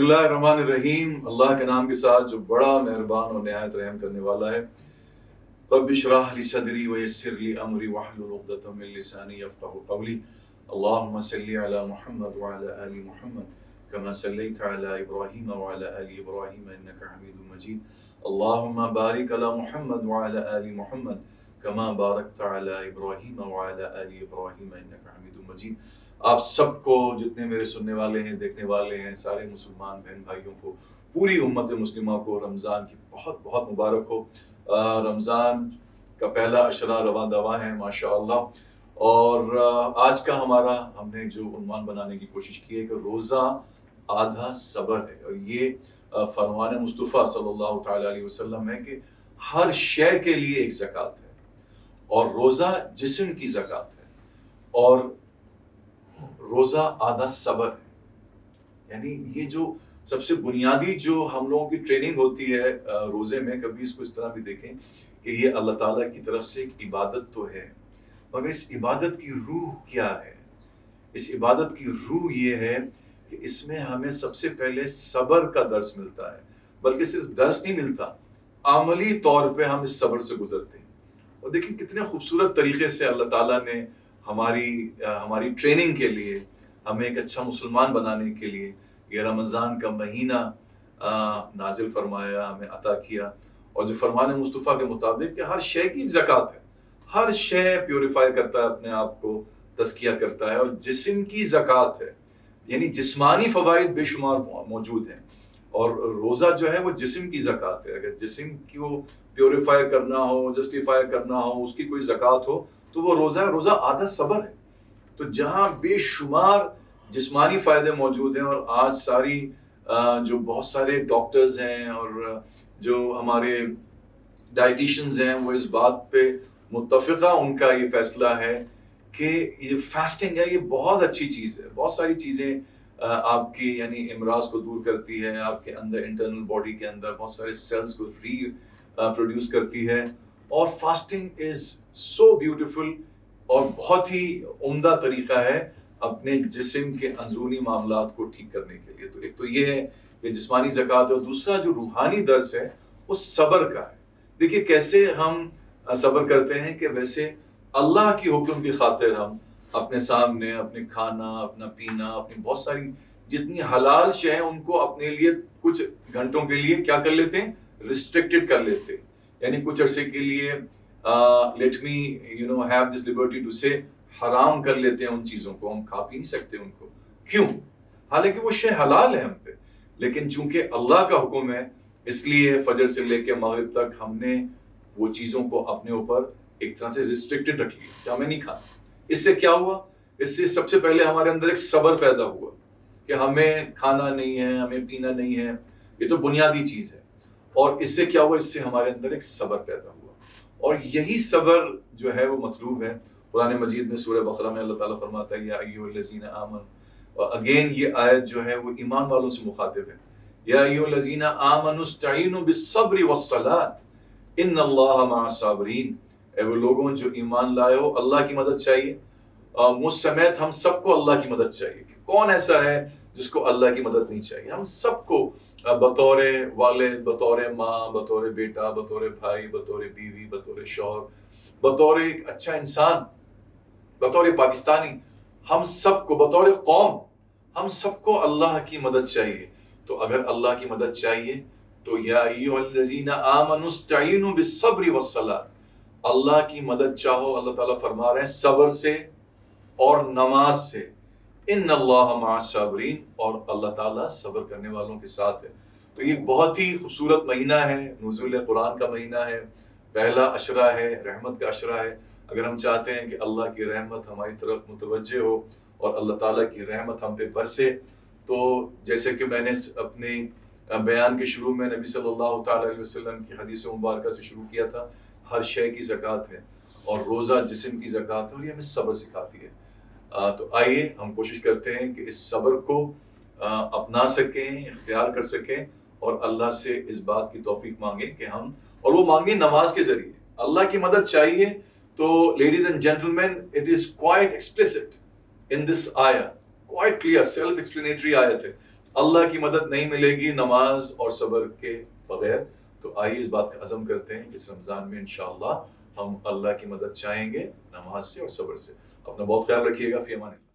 बिस्मिल्लाहिर्रहमानिर्रहीम। अल्लाह के नाम के साथ जो बड़ा मेहरबान और निहायत रहम करने वाला है। रब्बि इश्रह ली सदरी व यस्सिर ली अमरी वहलुल उक़दतम मिन लिसानी यफ़क़हू क़ौली। अल्लाहुम्मा सल्लि अला मुहम्मद व अला आलि मुहम्मद कमा सल्लैता अला इब्राहीम व अला आलि इब्राहीम इन्नका हमीदुम मजीद। अल्लाहुम्मा बारिक अला मुहम्मद व अला आलि मुहम्मद कमा बारकता अला इब्राहीम व अला आलि इब्राहीम इन्नका हमीदुम मजीद। आप सबको, जितने मेरे सुनने वाले हैं, देखने वाले हैं, सारे मुसलमान बहन भाइयों को, पूरी उम्मत मुस्लिमा को रमज़ान की बहुत बहुत मुबारक हो। रमज़ान का पहला अशरा रवा दवा है माशाअल्लाह। और आज का हमारा हमने जो उन्वान बनाने की कोशिश की है कि रोज़ा आधा सब्र है। और ये फरमान मुस्तफ़ा सल्लल्लाहु तआला अलैहि वसल्लम है कि हर शय के लिए एक ज़कात है, और रोज़ा जिस्म की ज़कात है, और रोज़ा आधा सब्र है। यानी ये जो सबसे बुनियादी जो हम लोगों की ट्रेनिंग होती है रोज़े में, कभी इसको इस तरह भी देखें कि ये अल्लाह ताला की तरफ से एक इबादत तो है, मगर इस इबादत की रूह क्या है? इस इबादत की रूह ये है कि इसमें हमें सबसे पहले सब्र का दर्स मिलता है। बल्कि सिर्फ दर्स नहीं मिलता, अमली तौर पे हम इस सब्र से गुजरते हैं। और देखिए कितने खूबसूरत तरीके से अल्लाह ताला ने हमारी ट्रेनिंग के लिए, हमें एक अच्छा मुसलमान बनाने के लिए ये रमज़ान का महीना नाजिल फरमाया, हमें अता किया। और जो फरमान मुस्तफ़ा के मुताबिक कि हर शय की एक ज़कात है, हर शय प्योरीफाई करता है, अपने आप को तज़किया करता है, और जिस्म की ज़कात है, यानी जिस्मानी फ़वाइद बेशुमार मौजूद हैं। और रोज़ा जो है वो जिस्म की ज़कात है। अगर जिस्म को प्योरीफाई करना हो, जस्टिफाई करना हो, उसकी कोई ज़कात हो, तो वो रोज़ा है। रोज़ा आधा सब्र है। तो जहाँ बेशुमार जिस्मानी फ़ायदे मौजूद हैं, और आज सारी जो बहुत सारे डॉक्टर्स हैं और जो हमारे डाइटिशियंस हैं, वो इस बात पे मुत्तफ़िक़ा उनका ये फ़ैसला है कि ये फास्टिंग है, ये बहुत अच्छी चीज़ है। बहुत सारी चीज़ें आपकी यानी इमराज़ को दूर करती है, आपके अंदर इंटरनल बॉडी के अंदर बहुत सारे सेल्स को प्रोड्यूस करती है। और फास्टिंग इज़ सो ब्यूटीफुल और बहुत ही उम्दा तरीका है अपने जिस्म के अंदरूनी मामलात को ठीक करने के लिए। तो एक तो ये है कि जिस्मानी ज़कात है, और दूसरा जो रूहानी दर्स है वो सब्र का है। देखिए कैसे हम सब्र करते हैं कि वैसे अल्लाह की हुक्म की खातिर हम अपने सामने अपने खाना, अपना पीना, अपनी बहुत सारी जितनी हलाल शय हैं उनको अपने लिए कुछ घंटों के लिए क्या कर लेते हैं, रिस्ट्रिक्टेड कर लेते हैं। यानी कुछ अरसे के लिए let me have this liberty to say हराम कर लेते हैं उन चीज़ों को, हम खा पी नहीं सकते उनको। क्यों? हालांकि वो शय हलाल है हम पे, लेकिन चूंकि अल्लाह का हुक्म है, इसलिए फजर से लेकर मगरिब तक हमने वो चीज़ों को अपने ऊपर एक तरह से रिस्ट्रिक्टेड रख लिया कि हमें नहीं खाना। इससे क्या हुआ? इससे सबसे पहले हमारे अंदर एक सब्र पैदा हुआ कि हमें खाना नहीं है, हमें पीना नहीं है, ये तो बुनियादी चीज़ है। और इससे क्या हुआ? इससे हमारे अंदर एक सब्र पैदा हुआ, और यही सब्र जो है वो मतलूब है। कुरान मजीद में सूरह बकरा में अल्लाह ताला फरमाता है या अय्युहल्लज़ीना आमनू, और अगेन ये आयत जो है वो ईमान वालों से मुखातिब है। या अय्युहल्लज़ीना आमनू इस्तईनु बिस्सब्रि वस्सलात इन्नल्लाहा मअस-साबिरीन। ए वो लोगों जो ईमान लाए हो, अल्लाह की मदद चाहिए। मुझ समेत हम सबको अल्लाह की मदद चाहिए। कौन ऐसा है जिसको अल्लाह की मदद नहीं चाहिए? हम सबको बतौर वालिद, बतौर माँ, बतौर बेटा, बतौर भाई, बतौर बीवी, बतौर शौहर, बतौर एक अच्छा इंसान, बतौर पाकिस्तानी, हम सबको बतौर कौम, हम सबको अल्लाह की मदद चाहिए। तो अगर अल्लाह की मदद चाहिए तो या अय्युहल्लज़ीना आमनू इस्तईनु बिस्सब्रि वस्सलात, अल्लाह की मदद चाहो। अल्लाह ताला फरमा रहे हैं सब्र से और नमाज से। इन्नल्लाहा मअस-साबिरीन, और अल्लाह ताला सब्र करने वालों के साथ है। तो ये बहुत ही खूबसूरत महीना है, नुज़ूल कुरान का महीना है, पहला अशरा है, रहमत का अशरा है। अगर हम चाहते हैं कि अल्लाह की रहमत हमारी तरफ मुतवज्जे हो और अल्लाह ताला की रहमत हम पे बरसे, तो जैसे कि मैंने अपने बयान के शुरू में नबी सल्लल्लाहु तआला अलैहि वसल्लम की हदीस मुबारक से शुरू किया था, हर शय की ज़कात है, और रोज़ा जिस्म की ज़कात है, और ये हमें सब्र सिखाती है। तो आइए हम कोशिश करते हैं कि इस सब्र को अपना सकें, इख्तियार कर सकें, और अल्लाह से इस बात की तौफीक मांगें कि हम, और वो मांगें नमाज के ज़रिए। अल्लाह की मदद चाहिए तो ladies and gentleman, it is quite explicit in this आया, क्वाइट क्लियर, सेल्फ एक्सप्लेनेटरी आयत है। اللہ کی مدد نہیں ملے گی نماز اور صبر کے بغیر. تو آئیے اس بات کا عزم کرتے ہیں اس رمضان میں انشاءاللہ ہم اللہ کی مدد چاہیں گے نماز سے اور صبر سے. اپنا بہت خیال رکھیے گا. فی امان اللہ.